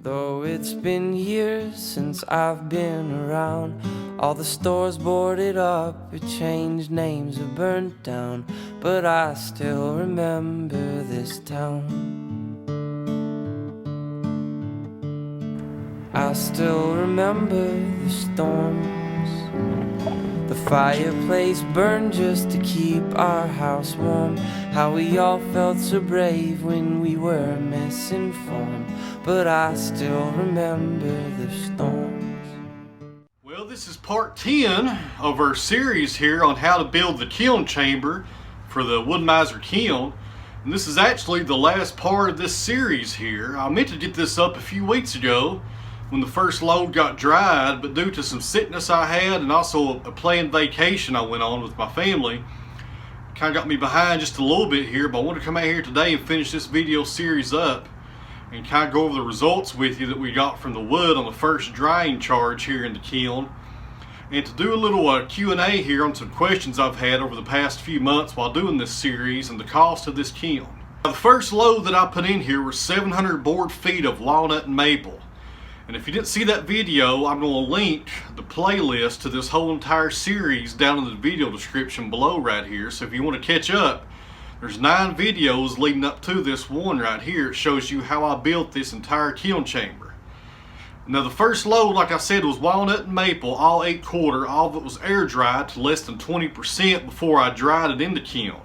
Though it's been years since I've been around, all the stores boarded up, it changed names or burnt down, but I still remember this town. I still remember the storms. The fireplace burned just to keep our house warm. How we all felt so brave when we were misinformed, but I still remember the storms. Well, this is part 10 of our series here on how to build the kiln chamber for the wood-mizer kiln. And this is actually the last part of this series here. I meant to get this up a few weeks ago when the first load got dried, but due to some sickness I had and also a planned vacation I went on with my family, kind of got me behind just a little bit here. But I want to come out here today and finish this video series up and kind of go over the results with you that we got from the wood on the first drying charge here in the kiln, and to do a little Q&A here on some questions I've had over the past few months while doing this series and the cost of this kiln. Now, the first load that I put in here was 700 board feet of walnut and maple. And if you didn't see that video, I'm going to link the playlist to this whole entire series down in the video description below right here. So if you want to catch up, there's 9 videos leading up to this one right here. It shows you how I built this entire kiln chamber. Now the first load, like I said, was walnut and maple, all 8/4. All of it was air dried to less than 20% before I dried it in the kiln.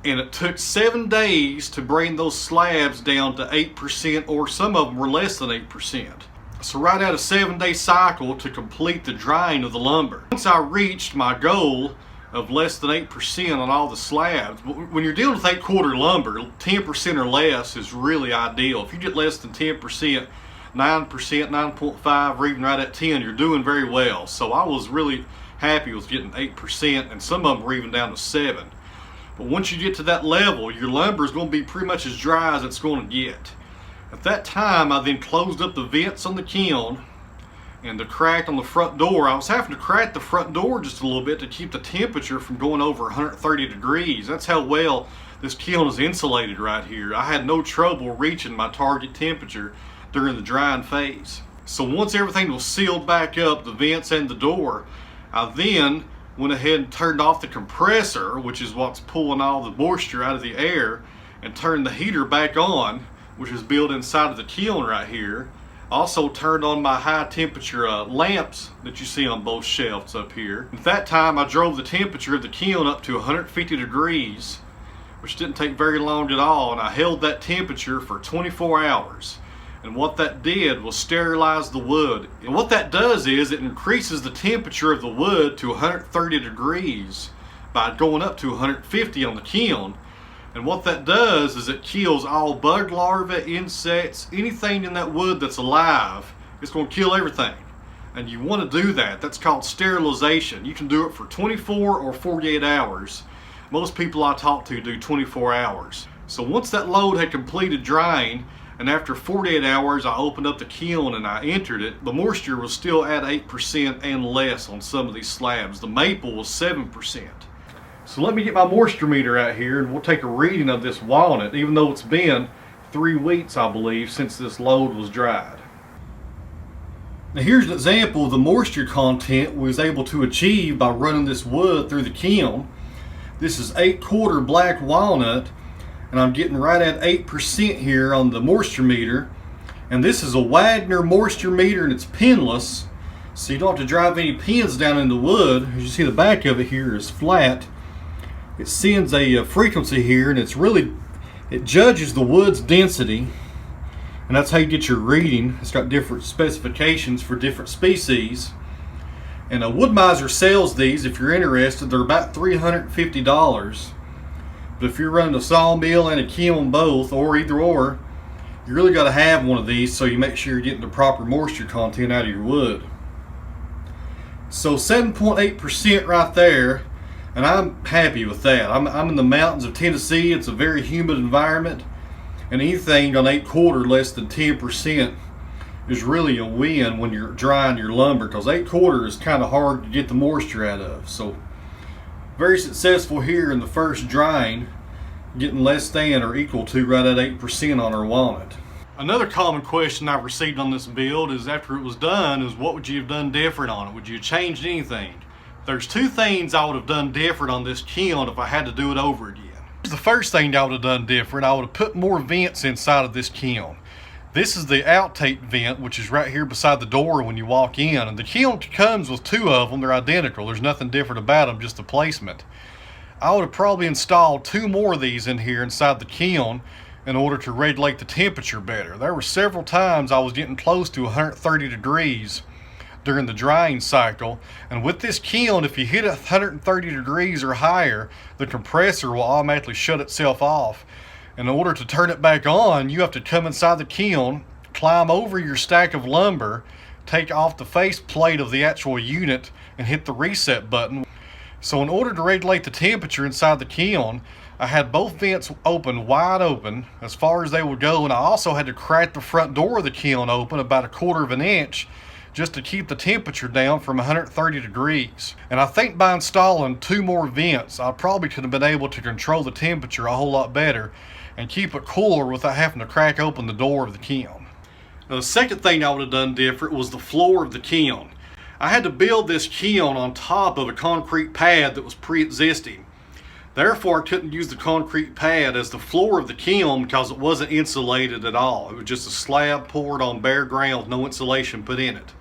And it took 7 days to bring those slabs down to 8%, or some of them were less than 8%. So right at a 7-day cycle to complete the drying of the lumber. Once I reached my goal of less than 8% on all the slabs, when you're dealing with 8/4 lumber, 10% or less is really ideal. If you get less than 10%, 9%, 9.5, or even right at 10, you're doing very well. So I was really happy with getting 8%, and some of them were even down to 7. But once you get to that level, your lumber is going to be pretty much as dry as it's going to get. At that time, I then closed up the vents on the kiln and the crack on the front door. I was having to crack the front door just a little bit to keep the temperature from going over 130 degrees. That's how well this kiln is insulated right here. I had no trouble reaching my target temperature during the drying phase. So once everything was sealed back up, the vents and the door, I then went ahead and turned off the compressor, which is what's pulling all the moisture out of the air, and turned the heater back on, which is built inside of the kiln right here. Also turned on my high temperature lamps that you see on both shelves up here. At that time I drove the temperature of the kiln up to 150 degrees, which didn't take very long at all, and I held that temperature for 24 hours. And what that did was sterilize the wood. And what that does is it increases the temperature of the wood to 130 degrees by going up to 150 on the kiln. And what that does is it kills all bug larvae, insects, anything in that wood that's alive. It's going to kill everything. And you want to do that. That's called sterilization. You can do it for 24 or 48 hours. Most people I talk to do 24 hours. So once that load had completed drying, and after 48 hours I opened up the kiln and I entered it, the moisture was still at 8% and less on some of these slabs. The maple was 7%. So let me get my moisture meter out here and we'll take a reading of this walnut, even though it's been 3 weeks, I believe, since this load was dried. Now here's an example of the moisture content we was able to achieve by running this wood through the kiln. This is 8/4 black walnut, and I'm getting right at 8% here on the moisture meter. And this is a Wagner moisture meter, and it's pinless, so you don't have to drive any pins down in the wood. As you see, the back of it here is flat. It sends a frequency here, and it judges the wood's density, and that's how you get your reading. It's got different specifications for different species. And a wood-mizer sells these. If you're interested, they're about $350. But if you're running a sawmill and a kiln both, or either or, you really got to have one of these so you make sure you're getting the proper moisture content out of your wood. So 7.8% right there, and I'm happy with that. I'm in the mountains of Tennessee. It's a very humid environment, and anything on 8/4 less than 10% is really a win when you're drying your lumber, because 8/4 is kind of hard to get the moisture out of. So very successful here in the first drying, getting less than or equal to right at 8% on our walnut. Another common question I've received on this build is after it was done is what would you have done different on it? Would you have changed anything? There's two things I would have done different on this kiln if I had to do it over again. The first thing I would have done different, I would have put more vents inside of this kiln. This is the outtake vent, which is right here beside the door when you walk in. And the kiln comes with two of them. They're identical. There's nothing different about them, just the placement. I would have probably installed two more of these in here inside the kiln in order to regulate the temperature better. There were several times I was getting close to 130 degrees during the drying cycle, and with this kiln, if you hit 130 degrees or higher, the compressor will automatically shut itself off. In order to turn it back on, you have to come inside the kiln, climb over your stack of lumber, take off the face plate of the actual unit, and hit the reset button. So in order to regulate the temperature inside the kiln, I had both vents open, wide open, as far as they would go, and I also had to crack the front door of the kiln open about 1/4 of an inch just to keep the temperature down from 130 degrees. And I think by installing two more vents, I probably could have been able to control the temperature a whole lot better and keep it cooler without having to crack open the door of the kiln. Now, the second thing I would have done different was the floor of the kiln. I had to build this kiln on top of a concrete pad that was pre-existing. Therefore, I couldn't use the concrete pad as the floor of the kiln because it wasn't insulated at all. It was just a slab poured on bare ground with no insulation put in it.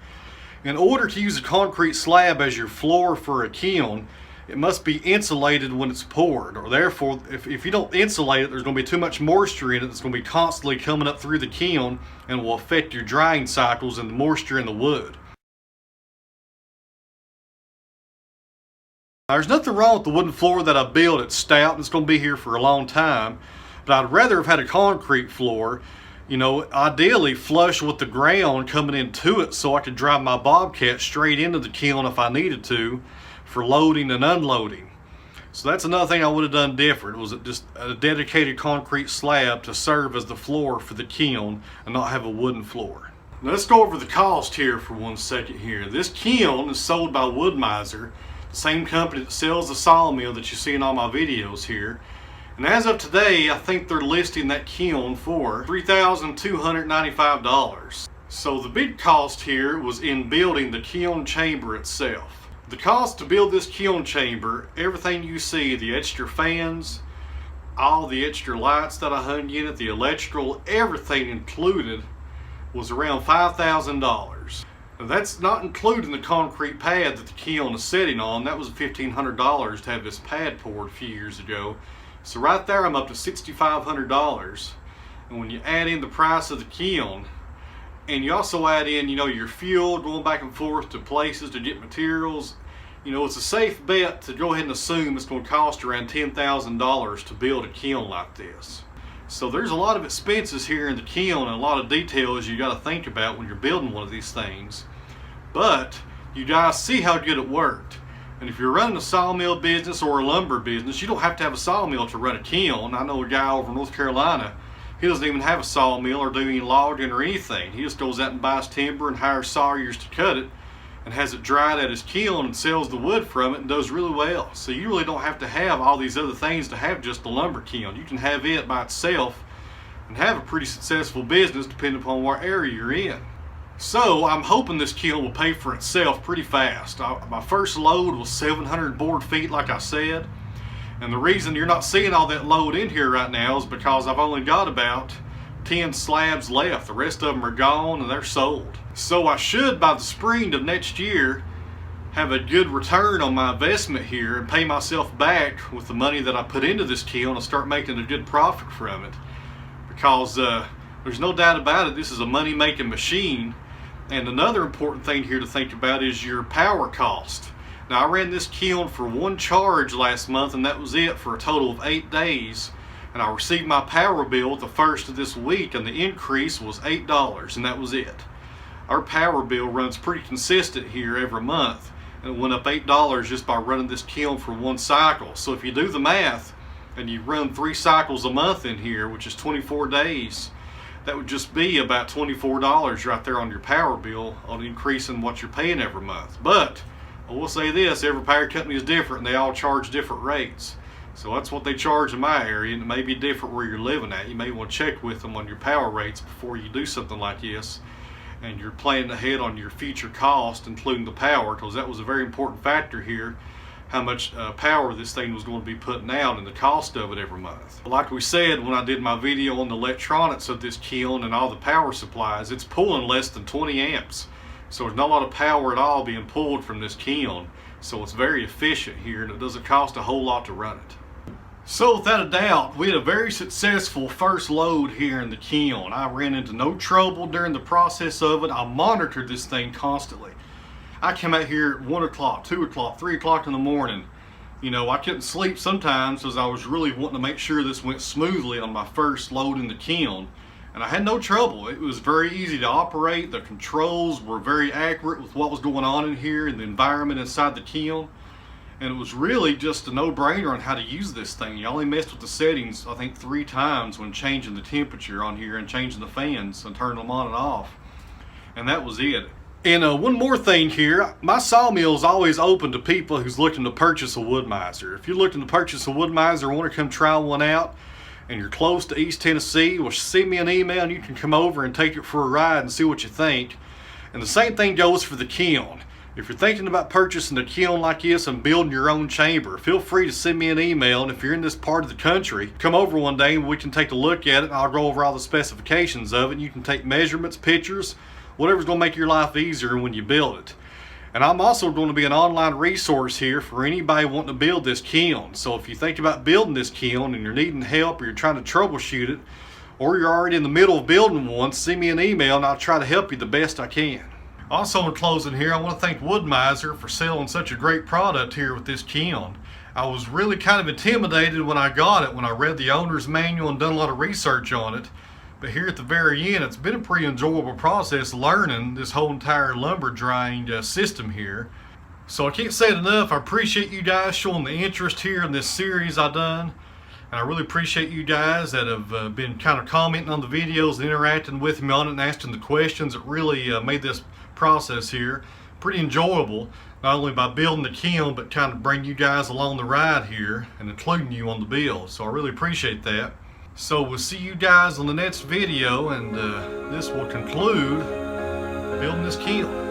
In order to use a concrete slab as your floor for a kiln, it must be insulated when it's poured, or therefore, if you don't insulate it, there's going to be too much moisture in it that's going to be constantly coming up through the kiln and will affect your drying cycles and the moisture in the wood. Now, there's nothing wrong with the wooden floor that I built. It's stout and it's going to be here for a long time, but I'd rather have had a concrete floor, ideally flush with the ground coming into it so I could drive my Bobcat straight into the kiln if I needed to for loading and unloading. So that's another thing I would have done different, was just a dedicated concrete slab to serve as the floor for the kiln and not have a wooden floor. Now let's go over the cost here for 1 second here. This kiln is sold by Wood-mizer, the same company that sells the sawmill that you see in all my videos here. And as of today, I think they're listing that kiln for $3,295. So the big cost here was in building the kiln chamber itself. The cost to build this kiln chamber, everything you see, the extra fans, all the extra lights that I hung in it, the electrical, everything included, was around $5,000. Now that's not including the concrete pad that the kiln is sitting on. That was $1,500 to have this pad poured a few years ago. So right there I'm up to $6,500. And when you add in the price of the kiln, and you also add in, your fuel going back and forth to places to get materials, it's a safe bet to go ahead and assume it's going to cost around $10,000 to build a kiln like this. So there's a lot of expenses here in the kiln and a lot of details you got to think about when you're building one of these things. But you guys see how good it worked. And if you're running a sawmill business or a lumber business, you don't have to have a sawmill to run a kiln. I know a guy over in North Carolina, he doesn't even have a sawmill or do any logging or anything. He just goes out and buys timber and hires sawyers to cut it and has it dried at his kiln and sells the wood from it and does really well. So you really don't have to have all these other things to have just the lumber kiln. You can have it by itself and have a pretty successful business depending upon what area you're in. So I'm hoping this kiln will pay for itself pretty fast. My first load was 700 board feet like I said. And the reason you're not seeing all that load in here right now is because I've only got about 10 slabs left. The rest of them are gone and they're sold. So I should, by the spring of next year, have a good return on my investment here and pay myself back with the money that I put into this kiln and start making a good profit from it. Because there's no doubt about it, this is a money-making machine. And another important thing here to think about is your power cost. Now, I ran this kiln for one charge last month, and that was it for a total of 8 days. And I received my power bill at the first of this week, and the increase was $8, and that was it. Our power bill runs pretty consistent here every month, and it went up $8 just by running this kiln for one cycle. So if you do the math, and you run 3 cycles a month in here, which is 24 days, that would just be about $24 right there on your power bill on increasing what you're paying every month. But I will say this, every power company is different and they all charge different rates. So that's what they charge in my area, and it may be different where you're living at. You may want to check with them on your power rates before you do something like this, and you're planning ahead on your future cost, including the power, because that was a very important factor here, how much power this thing was going to be putting out and the cost of it every month. Like we said when I did my video on the electronics of this kiln and all the power supplies, it's pulling less than 20 amps. So there's not a lot of power at all being pulled from this kiln. So it's very efficient here, and it doesn't cost a whole lot to run it. So without a doubt, we had a very successful first load here in the kiln. I ran into no trouble during the process of it. I monitored this thing constantly. I came out here at 1 o'clock, 2 o'clock, 3 o'clock in the morning. You know, I couldn't sleep sometimes because I was really wanting to make sure this went smoothly on my first load in the kiln. And I had no trouble. It was very easy to operate. The controls were very accurate with what was going on in here and the environment inside the kiln. And it was really just a no-brainer on how to use this thing. You only messed with the settings, I think, 3 times when changing the temperature on here and changing the fans and turning them on and off. And that was it. And one more thing here, my sawmill is always open to people who's looking to purchase a wood-mizer. If you're looking to purchase a wood-mizer or want to come try one out, and you're close to East Tennessee, well, send me an email and you can come over and take it for a ride and see what you think. And the same thing goes for the kiln. If you're thinking about purchasing a kiln like this and building your own chamber, feel free to send me an email, and if you're in this part of the country, come over one day and we can take a look at it. I'll go over all the specifications of it, and you can take measurements, pictures, whatever's going to make your life easier when you build it. And I'm also going to be an online resource here for anybody wanting to build this kiln. So if you think about building this kiln and you're needing help or you're trying to troubleshoot it, or you're already in the middle of building one, send me an email and I'll try to help you the best I can. Also, in closing here, I want to thank wood-mizer for selling such a great product here with this kiln. I was really kind of intimidated when I got it, when I read the owner's manual and done a lot of research on it. But here at the very end, it's been a pretty enjoyable process learning this whole entire lumber drying system here. So I can't say it enough. I appreciate you guys showing the interest here in this series I done. And I really appreciate you guys that have been kind of commenting on the videos and interacting with me on it and asking the questions. It really made this process here pretty enjoyable, not only by building the kiln, but kind of bring you guys along the ride here and including you on the build. So I really appreciate that. So we'll see you guys on the next video, and this will conclude building this kiln.